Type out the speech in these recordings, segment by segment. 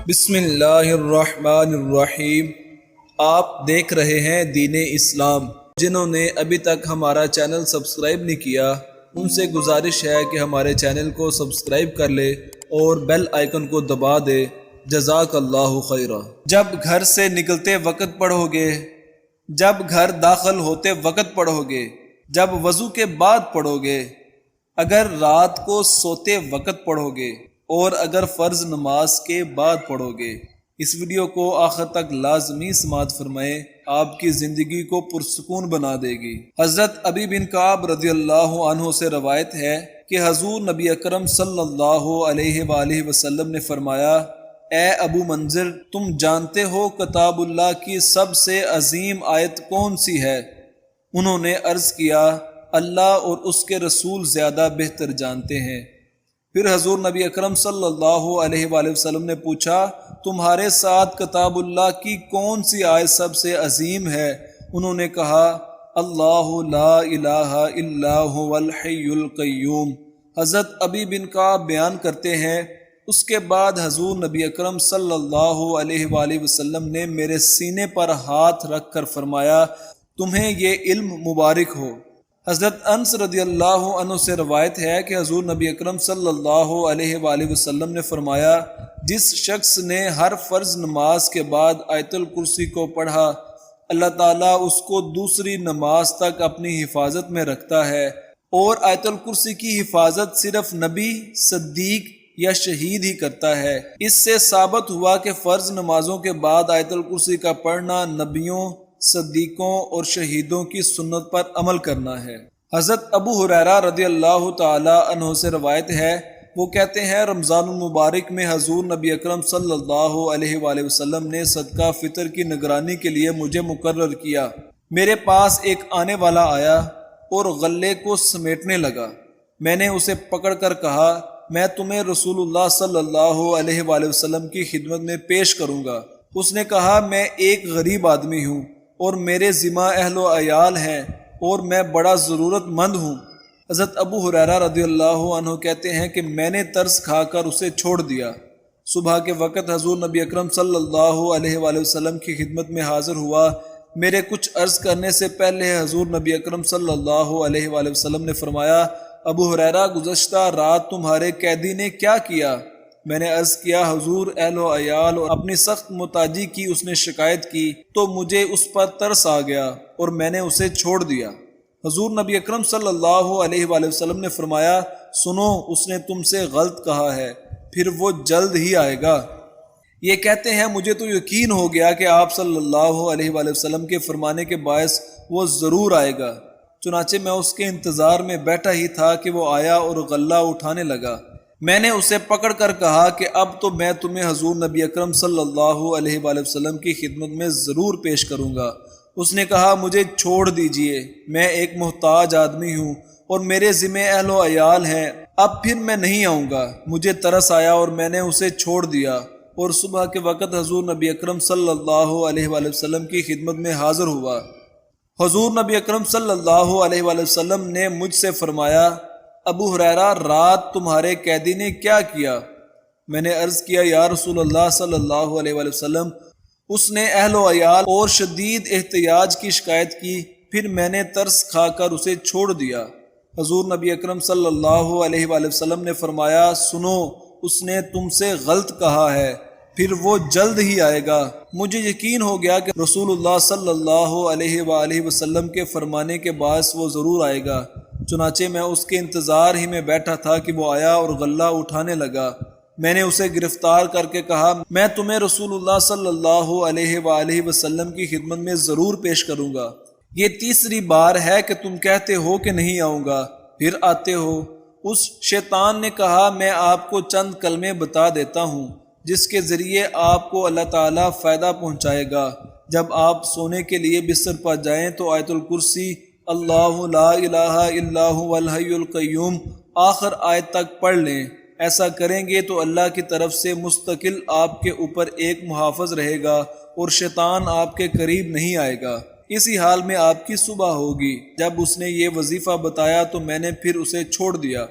بسم اللہ الرحمن الرحیم۔ آپ دیکھ رہے ہیں دین اسلام۔ جنہوں نے ابھی تک ہمارا چینل سبسکرائب نہیں کیا ان سے گزارش ہے کہ ہمارے چینل کو سبسکرائب کر لے اور بیل آئیکن کو دبا دے۔ جزاک اللہ خیرہ۔ جب گھر سے نکلتے وقت پڑھو گے، جب گھر داخل ہوتے وقت پڑھو گے، جب وضو کے بعد پڑھو گے، اگر رات کو سوتے وقت پڑھو گے اور اگر فرض نماز کے بعد پڑھو گے۔ اس ویڈیو کو آخر تک لازمی سماعت فرمائیں، آپ کی زندگی کو پرسکون بنا دے گی۔ حضرت ابی بن کعب رضی اللہ عنہ سے روایت ہے کہ حضور نبی اکرم صلی اللہ علیہ وآلہ وسلم نے فرمایا، اے ابو منذر، تم جانتے ہو کتاب اللہ کی سب سے عظیم آیت کون سی ہے؟ انہوں نے عرض کیا، اللہ اور اس کے رسول زیادہ بہتر جانتے ہیں۔ پھر حضور نبی اکرم صلی اللہ علیہ وآلہ وسلم نے پوچھا، تمہارے ساتھ کتاب اللہ کی کون سی آیت سب سے عظیم ہے؟ انہوں نے کہا، اللہ لا الہ الا هو الحی القیوم۔ حضرت ابی بن کعب بیان کرتے ہیں، اس کے بعد حضور نبی اکرم صلی اللہ علیہ وآلہ وسلم نے میرے سینے پر ہاتھ رکھ کر فرمایا، تمہیں یہ علم مبارک ہو۔ حضرت انس رضی اللہ عنہ سے روایت ہے کہ حضور نبی اکرم صلی اللہ علیہ وآلہ وسلم نے فرمایا، جس شخص نے ہر فرض نماز کے بعد آیت الکرسی کو پڑھا، اللہ تعالیٰ اس کو دوسری نماز تک اپنی حفاظت میں رکھتا ہے، اور آیت الکرسی کی حفاظت صرف نبی، صدیق یا شہید ہی کرتا ہے۔ اس سے ثابت ہوا کہ فرض نمازوں کے بعد آیت الکرسی کا پڑھنا نبیوں، صدیقوں اور شہیدوں کی سنت پر عمل کرنا ہے۔ حضرت ابو ہریرہ رضی اللہ تعالی عنہ سے روایت ہے، وہ کہتے ہیں، رمضان المبارک میں حضور نبی اکرم صلی اللہ علیہ وآلہ وسلم نے صدقہ فطر کی نگرانی کے لیے مجھے مقرر کیا۔ میرے پاس ایک آنے والا آیا اور غلے کو سمیٹنے لگا۔ میں نے اسے پکڑ کر کہا، میں تمہیں رسول اللہ صلی اللہ علیہ وآلہ وسلم کی خدمت میں پیش کروں گا۔ اس نے کہا، میں ایک غریب آدمی ہوں اور میرے ذمہ اہل و عیال ہیں اور میں بڑا ضرورت مند ہوں۔ حضرت ابو ہریرہ رضی اللہ عنہ کہتے ہیں کہ میں نے ترس کھا کر اسے چھوڑ دیا۔ صبح کے وقت حضور نبی اکرم صلی اللہ علیہ وآلہ وسلم کی خدمت میں حاضر ہوا۔ میرے کچھ عرض کرنے سے پہلے حضور نبی اکرم صلی اللہ علیہ وآلہ وسلم نے فرمایا، ابو ہریرہ، گزشتہ رات تمہارے قیدی نے کیا کیا؟ میں نے عرض کیا، حضور، اہل و عیال اور اپنی سخت محتاجی کی اس نے شکایت کی تو مجھے اس پر ترس آ گیا اور میں نے اسے چھوڑ دیا۔ حضور نبی اکرم صلی اللہ علیہ وآلہ وسلم نے فرمایا، سنو، اس نے تم سے غلط کہا ہے، پھر وہ جلد ہی آئے گا۔ یہ کہتے ہیں، مجھے تو یقین ہو گیا کہ آپ صلی اللہ علیہ وآلہ وسلم کے فرمانے کے باعث وہ ضرور آئے گا۔ چنانچہ میں اس کے انتظار میں بیٹھا ہی تھا کہ وہ آیا اور غلہ اٹھانے لگا۔ میں نے اسے پکڑ کر کہا کہ اب تو میں تمہیں حضور نبی اکرم صلی اللہ علیہ وآلہ وسلم کی خدمت میں ضرور پیش کروں گا۔ اس نے کہا، مجھے چھوڑ دیجئے، میں ایک محتاج آدمی ہوں اور میرے ذمہ اہل و عیال ہیں، اب پھر میں نہیں آؤں گا۔ مجھے ترس آیا اور میں نے اسے چھوڑ دیا، اور صبح کے وقت حضور نبی اکرم صلی اللہ علیہ وآلہ وسلم کی خدمت میں حاضر ہوا۔ حضور نبی اکرم صلی اللہ علیہ وآلہ وسلم نے مجھ سے فرمایا، ابو ہریرہ، رات تمہارے قیدی نے کیا کیا؟ میں نے عرض کیا، یا رسول اللہ صلی اللہ علیہ وآلہ وسلم، اس نے اہل و عیال اور شدید احتیاج کی شکایت کی، پھر میں نے ترس کھا کر اسے چھوڑ دیا۔ حضور نبی اکرم صلی اللہ علیہ وآلہ وسلم نے فرمایا، سنو، اس نے تم سے غلط کہا ہے، پھر وہ جلد ہی آئے گا۔ مجھے یقین ہو گیا کہ رسول اللہ صلی اللہ علیہ وآلہ وسلم کے فرمانے کے باعث وہ ضرور آئے گا۔ چنانچہ میں اس کے انتظار ہی میں بیٹھا تھا کہ وہ آیا اور غلہ اٹھانے لگا۔ میں نے اسے گرفتار کر کے کہا، میں تمہیں رسول اللہ صلی اللہ علیہ وآلہ وسلم کی خدمت میں ضرور پیش کروں گا۔ یہ تیسری بار ہے کہ تم کہتے ہو کہ نہیں آؤں گا، پھر آتے ہو۔ اس شیطان نے کہا، میں آپ کو چند کلمے بتا دیتا ہوں جس کے ذریعے آپ کو اللہ تعالیٰ فائدہ پہنچائے گا۔ جب آپ سونے کے لیے بستر پر جائیں تو آیت الکرسی، اللہ لا الہ الا هو الحی القیوم، آخر آیت تک پڑھ لیں۔ ایسا کریں گے تو اللہ کی طرف سے مستقل آپ کے اوپر ایک محافظ رہے گا اور شیطان آپ کے قریب نہیں آئے گا۔ اسی حال میں آپ کی صبح ہوگی۔ جب اس نے یہ وظیفہ بتایا تو میں نے پھر اسے چھوڑ دیا۔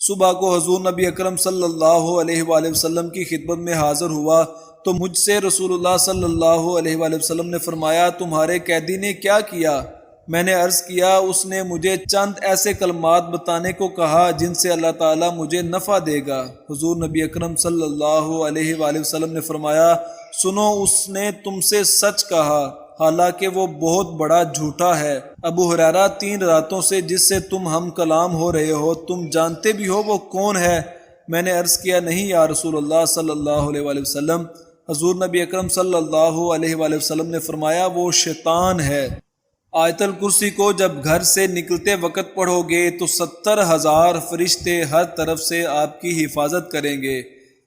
صبح کو حضور نبی اکرم صلی اللہ علیہ وآلہ وسلم کی خدمت میں حاضر ہوا تو مجھ سے رسول اللہ صلی اللہ علیہ وآلہ وسلم نے فرمایا تمہارے قیدی نے کیا کیا؟ میں نے عرض کیا اس نے مجھے چند ایسے کلمات بتانے کو کہا جن سے اللہ تعالیٰ مجھے نفع دے گا۔ حضور نبی اکرم صلی اللہ علیہ وآلہ وسلم نے فرمایا سنو اس نے تم سے سچ کہا حالانکہ وہ بہت بڑا جھوٹا ہے۔ ابو ہریرہ 3 راتوں سے جس سے تم ہم کلام ہو رہے ہو تم جانتے بھی ہو وہ کون ہے؟ میں نے عرض کیا نہیں یا رسول اللہ صلی اللہ علیہ وآلہ وسلم۔ حضور نبی اکرم صلی اللہ علیہ وآلہ وسلم نے فرمایا وہ شیطان ہے۔ آیت الکرسی کو جب گھر سے نکلتے وقت پڑھو گے تو 70,000 فرشتے ہر طرف سے آپ کی حفاظت کریں گے۔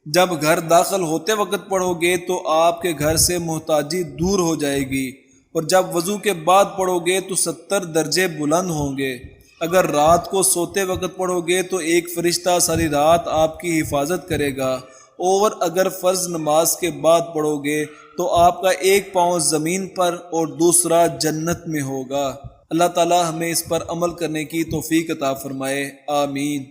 جب گھر داخل ہوتے وقت پڑھو گے تو آپ کے گھر سے محتاجی دور ہو جائے گی، اور جب وضو کے بعد پڑھو گے تو 70 درجے بلند ہوں گے۔ اگر رات کو سوتے وقت پڑھو گے تو ایک فرشتہ ساری رات آپ کی حفاظت کرے گا، اور اگر فرض نماز کے بعد پڑھو گے تو آپ کا ایک پاؤں زمین پر اور دوسرا جنت میں ہوگا۔ اللہ تعالی ہمیں اس پر عمل کرنے کی توفیق عطا فرمائے، آمین۔